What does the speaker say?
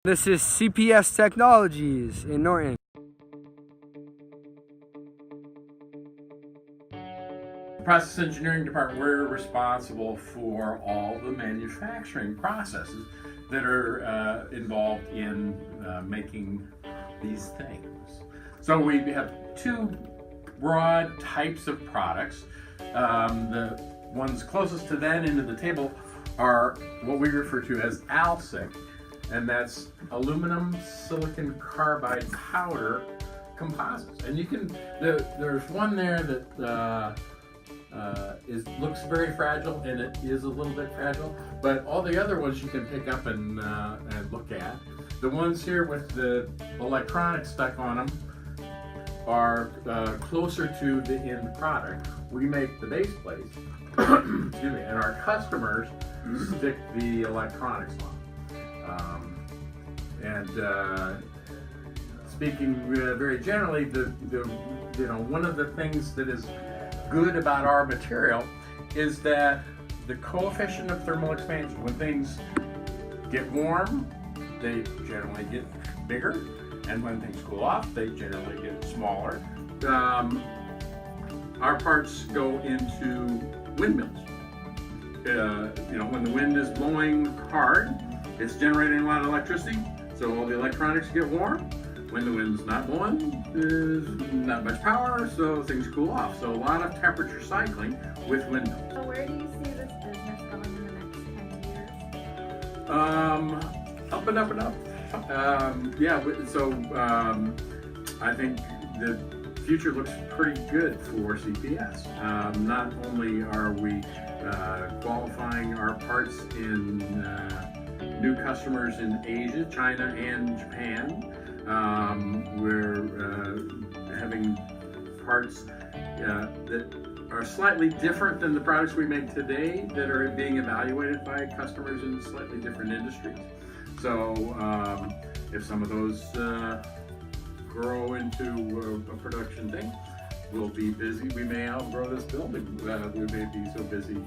This is CPS Technologies in Norton. Process engineering department, we're responsible for all the manufacturing processes that are involved in making these things. So we have two broad types of products. The ones closest to that end of the table are what we refer to as ALSIC, and that's aluminum silicon carbide powder composites. And you can, there's one there that looks very fragile, and it is a little bit fragile, but all the other ones you can pick up and look at. The ones here with the electronics stuck on them are closer to the end product. We make the base plates, excuse me, and our customers stick the electronics on. Speaking very generally, one of the things that is good about our material is that the coefficient of thermal expansion, when things get warm, they generally get bigger, and when things cool off, they generally get smaller. Our parts go into windmills. When the wind is blowing hard, it's generating a lot of electricity, so all the electronics get warm. When the wind's not blowing, there's not much power, so things cool off. So a lot of temperature cycling with windmills. So where do you see this business going in the next 10 years? Up and up and up. I think the future looks pretty good for CPS. Not only are we qualifying our parts in new customers in Asia, China, and Japan. We're having parts that are slightly different than the products we make today that are being evaluated by customers in slightly different industries. So if some of those grow into a production thing, we'll be busy. We may outgrow this building. We may be so busy